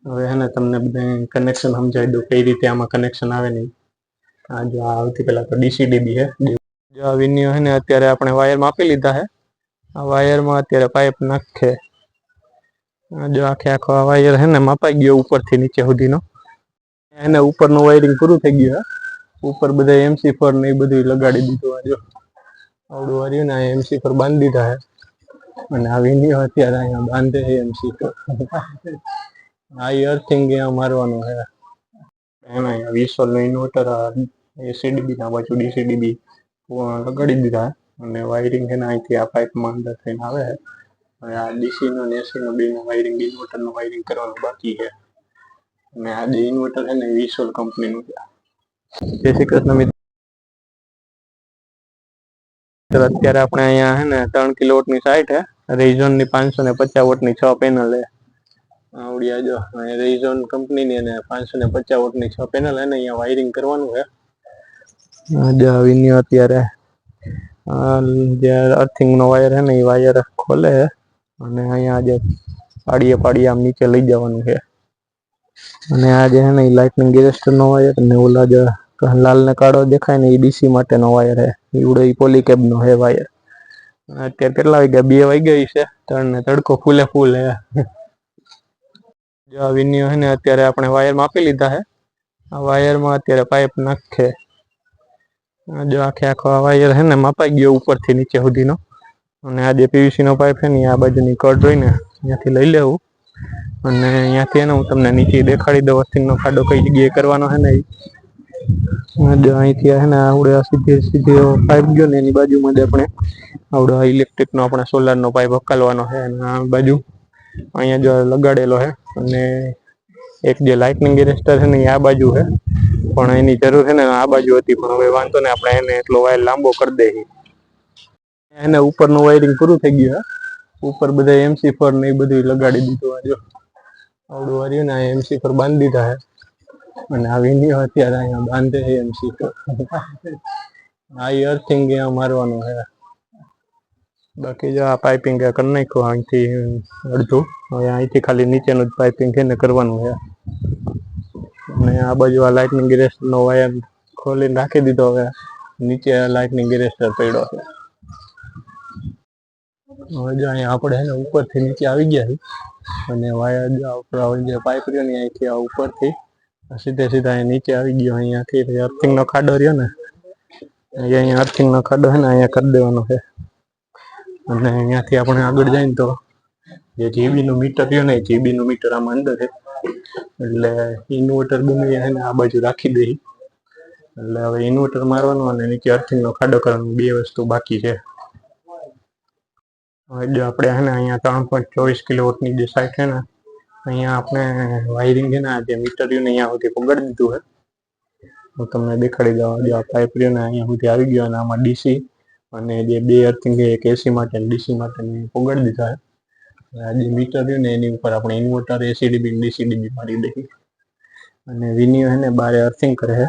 હવે હે ને તમને બધે કનેક્શન સમજાવી દઉં કઈ રીતે આમાં કનેક્શન આવે નહીં. આ જો આ સૌથી પહેલા તો ડીસીડીબી છે. જો આ વિન્યો હે ને અત્યારે આપણે વાયરમાં આપી લીધા છે. આ વાયરમાં અત્યારે પાઇપ નાખે. જો આખે આખો આ વાયર હે ને મપાઈ ગયો ઉપરથી નીચે સુધીનો. એને ઉપરનું વાયરિંગ પૂરું થઈ ગયું છે. ઉપર બધા MC4 ને એ બધું લગાડી દીધું. આ જો આવડું વાર્યું ને આ MC4 બાંધી દીધા છે. અને આ વિન્યો અત્યારે અહીંયા બાંધે છે MC4. આ અર્થિંગ મારવાનું છે. એના 20 વોલ્ટનું ઇન્વર્ટર એસીડીબી ના બાજુ ડીસીડીબી લગાડી દીધા. અને વાયરિંગ છે ને અહીંથી આ પાઇપમાં અંદર થઈને આવે છે. હવે આ ડીસી નો ને એસી નો બેનું વાયરિંગ ઇન્વર્ટરનું વાયરિંગ કરવાનું બાકી છે. અને આ જે ઇન્વર્ટર છે ને 20 વોલ્ટ કંપનીનું છે. જય શ્રી કૃષ્ણ મિત્રો. અત્યારે આપણે અહીંયા છે ને 3 કિલોવોટની સાઇટ છે. રેઝોન ની 550 વોટની 6 પેનલ છે. આવડિયા જો રેઝોન કંપનીની અને 550 વોટની 6 પેનલ છે ને અહીંયા વાયરિંગ કરવાનું છે. જો વિન્યો અત્યારે જે અર્થિંગ નો વાયર છે ને એ વાયર ખોલે છે. અને અહીંયા જે પાડીએ આમ નીચે લઈ જવાનું છે. અને આ જે છે ને એ લાઇટનિંગ એરેસ્ટર નો વાયર ને ઓલા જે લાલ ને કાળો દેખાય ને એ ડીસી માટેનો વાયર છે. એવડો એ પોલીકેબ નો છે વાયર. અત્યારે કેટલા વાગ્યા 2 વાગ્યા છે. ને તડકો ફૂલ છે. જો આ વિન્યો છે ને અત્યારે આપણે વાયરમાં આપી લીધા છે. આ વાયરમાં અત્યારે પાઇપ નાખે. જો આખે આખો આ વાયર છે ને મપાઈ ગયો ઉપરથી નીચે સુધીનો. અને આ જે પીવીસી નો પાઇપ છે ને આ બાજુની કટ જોઈને ત્યાંથી લઈ લેવું. અને અહીંયાથી એને હું તમને નીચે દેખાડી દઉં અર્થિંગનો ખાડો કઈ જગ્યાએ કરવાનો છે ને. જો અહીંથી છે ને આવડે સીધી પાઇપ ગયો ને એની બાજુમાં જ આપણે આવડો ઇલેક્ટ્રિકનો આપણે સોલારનો પાઇપ હકાલવાનો છે. અને આ બાજુ અહીંયા જો લગાડેલો છે. અને એક જે લાઇટનિંગ એરેસ્ટર છે ને એ આ બાજુ છે. પણ એની જરૂર છે ને આ બાજુ હતી. પણ હવે વાંધો ને આપણે એને એટલો વાયર લાંબો કરી દઈએ. એને ઉપરનું વાયરિંગ પૂરું થઈ ગયું છે. ઉપર બધા MC4 ને એ બધું લગાડી દીધું. આ જો આવડું વાર્યું ને આ MC4 બાંધી દીધા છે. અને આ વિન્યો અત્યારે અહીંયા બાંધે છે MC4. આ અર્થિંગ મારવાનું છે. બાકી જો આ પાઇપિંગ કરી નાખ્યું અહીંથી અડધું. હવે અહીંથી ખાલી નીચેનું જ પાઇપિંગ છે ને કરવાનું છે. અને આ બાજુ આ લાઇટનિંગ એરેસ્ટરનો વાયર ખોલીને રાખી દીધો. હવે નીચે લાઇટનિંગ એરેસ્ટર પડ્યો છે. હવે જો અહીંયા આપણે છે ને ઉપરથી નીચે આવી ગયા છે. અને વાયર જે પાઇપ રહ્યો ને અહીંથી આ ઉપરથી સીધે સીધા અહીંયા નીચે આવી ગયો. અહીંયાથી અર્થિંગનો ખાડો રહ્યો ને અહીંયા અર્થિંગનો ખાડો છે ને અહીંયા કરી દેવાનો છે. અને અહીંયાથી આપણે આગળ જઈને તો જે જીબીનું મીટર રહ્યું ને જીબીનું મીટર આમાં અંદર છે. એટલે ઇન્વર્ટર ગમે છે ને આ બાજુ રાખી દઈ. એટલે હવે ઇન્વર્ટર મારવાનું અને નીચે અર્થિંગનો ખાડો કરવાનો 2 વસ્તુ બાકી છે. હવે જો આપણે છે ને અહીંયા 3.24 કિલોવોટની જે સાઇટ છે ને અહીંયા આપણે વાયરિંગ છે ને આ જે મીટર રહ્યું ને અહીંયા સુધી પગાડી દીધું છે. હું તમને દેખાડી દઉં. જો આ પાઇપ રહ્યો ને અહીંયા સુધી આવી ગયો. અને આમાં ડીસી અને જે 2 અર્થિંગ છે એક એસી માટે ડીસી માટે પગાડી દીધા છે. આ જે મીટર રહ્યું ને એની ઉપર આપણે ઇન્વર્ટર એસીડીબી ડીસીડીબી મારી દઈએ. અને વિન્યો છે ને બારે અર્થિંગ કરે છે.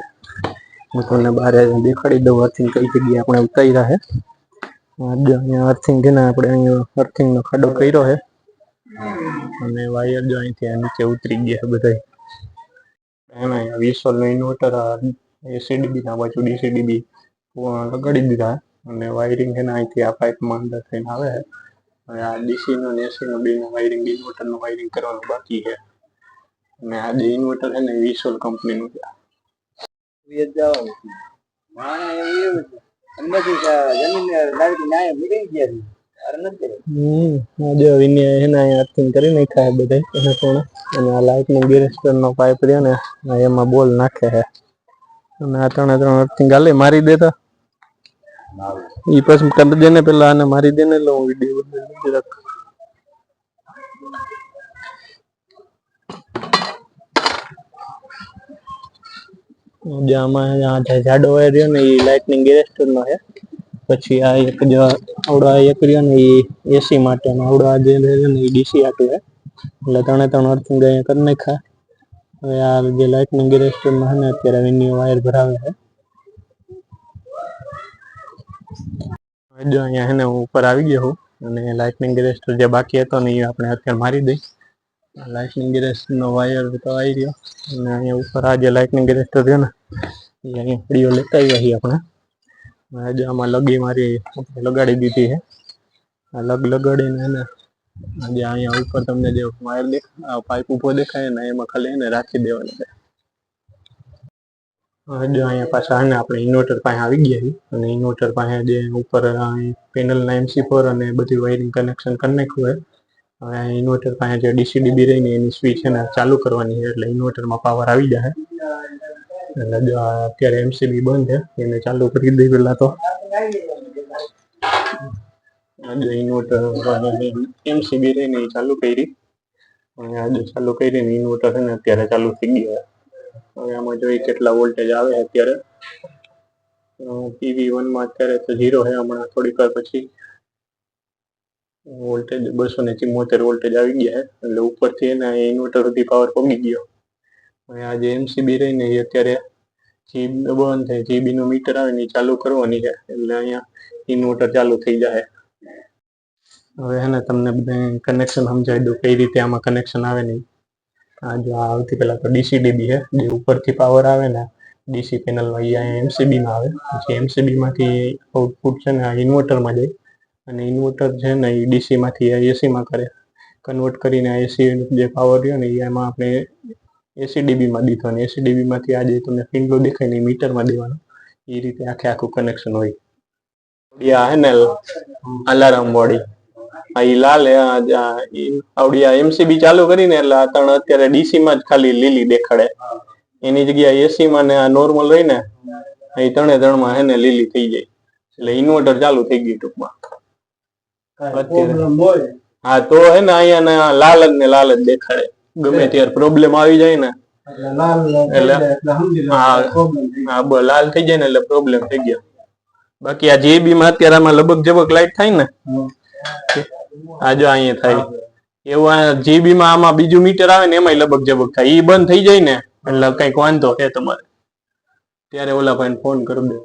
હું તમને બારે દેખાડી દઉં અર્થિંગ કઈ જગ્યાએ આપણે ઉતાર્યા છે. અહીંયા અર્થિંગ છે ને આપણે અહીંયા અર્થિંગનો ખાડો કર્યો છે. અને વાયર જો અહીંથી નીચે ઉતરી ગયા છે બધા. એમાં 20 વોલ્ટનું ઇન્વર્ટર એસીડીબી ના બાજુ ડીસીડીબી લગાડી દીધા. અને વાયરિંગ છે ને અહીંથી આ પાઇપમાં અંદર થઈને આવે છે. હવે આ ડીસી નો ને એસી નો બેનું વાયરિંગ ઇન્વર્ટરનું વાયરિંગ કરવાનું બાકી છે. અને આ જે ઇન્વર્ટર છે ને 20 વોલ્ટ કંપનીનું છે. અર્થિંગ કરી નાખ્યા બધા. અને આ લાઇટનિંગ એરેસ્ટરનો પાઇપ રહ્યો ને એમાં બોલ નાખે છે. અને આ 3 અર્થિંગ ગાલે મારી દેતા ઈ પછી કરી દે ને પેલા આને મારી દે ને લો વિડિયો જરાક. આમાં જાડો વાયર રહ્યો ને એ લાઇટનિંગ એરેસ્ટરનો છે. પછી આ એક જો આવડો એક રહ્યો ને એ એસી માટેનો આવડો આ જે રહ્યો ને એ ડીસી આટું છે. એટલે 3 અર્થિંગ અહીંયા કરી નાખ્યા. હવે આ જે લાઇટનિંગ એરેસ્ટરમાં છે ને અત્યારે વિન્યો વાયર ભરાવે છે. જો અહીંયા છે ને હું ઉપર આવી ગયો છું. અને લાઇટનિંગ એરેસ્ટર જે બાકી હતો ને એ આપણે અત્યારે મારી દઈ. લાઇટનિંગ એરેસ્ટરનો વાયર તો આવી રહ્યો અને અહીંયા ઉપર આ જે લાઇટનિંગ એરેસ્ટર છે ને એ અહીંયા પડીઓ લેતા આવ્યા છીએ આપણે. આજે આમાં લગી મારી લગાડી દીધી છે. આ લગ લગાડીને એને આજે અહીંયા ઉપર તમને જે વાયર દેખાય પાઇપ ઉભો દેખાય ને એમાં ખાલી એને રાખી દેવાનું છે. જો અહીંયા પાછા આને આપણે ઇન્વર્ટર પાસે આવી ગયા છીએ અને ઇન્વર્ટર પાસે જે ઉપર પેનલના MC4 અને બધું વાયરિંગ કનેક્શન કરી નાખ્યું હોય. હવે આ ઇન્વર્ટર પાસે જે ડીસીડીબી રહીને એની સ્વિચ છે ને ચાલુ કરવાની છે એટલે ઇન્વર્ટરમાં પાવર આવી જાય. એટલે જો અત્યારે MCB બંધ છે એને ચાલુ કરી દઈ પેલા તો. આજે ઇન્વર્ટર MCB રહીને એ ચાલુ કરી અને આજે ચાલુ કરીને ઇન્વર્ટર છે ને અત્યારે ચાલુ થઈ ગયા. હવે આમાં જોઈએ કેટલા વોલ્ટેજ આવે અત્યારે. PV1 માં અત્યારે તો 0 છે. હમણાં થોડીક વાર પછી વોલ્ટેજ 274 વોલ્ટેજ આવી ગયા છે એટલે ઉપરથી એના ઇન્વર્ટર સુધી પાવર પગી ગયો. હવે આ જે MCB રહીને એ અત્યારે GB બંધ થાય, GB નું મીટર આવે ને એ ચાલુ કરવાની છે એટલે અહીંયા ઇન્વર્ટર ચાલુ થઈ જાય. હવે હે ને તમને બધા કનેક્શન સમજાવી દઉં કઈ રીતે આમાં કનેક્શન આવે નહીં. આ જો આવતી પહેલા તો ડીસીડીબી છે જે ઉપરથી પાવર આવે ને ડીસી પેનલમાં એ અહીંયા MCB માં આવે. પછી MCB માંથી આઉટપુટ છે ને આ ઇન્વર્ટરમાં જાય અને ઇન્વર્ટર છે ને એ DC માંથી AC માં કરે કન્વર્ટ કરીને AC જે પાવર રહ્યો ને એમાં આપણે ACDB માં દીધો અને ACDB માંથી આ જે તમને પિંડો દેખાય ને મીટરમાં દેવાનો. એ રીતે આખું કનેક્શન હોય. આ હે ને અલાર્મ બોડી આ લાલ આવડી આ MCB ચાલુ કરીને એટલે આ ત્રણ અત્યારે DC માં જ ખાલી લીલી દેખાડે. એની જગ્યાએ AC માં ને આ નોર્મલ હોય ને એ ત્રણમાં હે ને લીલી થઈ જાય એટલે ઇન્વર્ટર ચાલુ થઈ ગયું ટૂંકમાં. હા તો હે ને અહીંયા લાલ જ દેખાડે. ગમે ત્યારે પ્રોબ્લેમ આવી જાય ને એટલે હા લાલ થઈ જાય ને એટલે પ્રોબ્લેમ થઈ ગયો. બાકી આ GB માં અત્યારે આમાં લબક જબક લાઈટ થાય ને આ જો અહીંયા થાય એવું. આ GB માં આમાં બીજું મીટર આવે ને એમાં લબક જબક થાય. ઈ બંધ થઈ જાય ને એટલે કઈક વાંધો છે તમારે ત્યારે ઓલા ભાઈને ફોન કરી દે.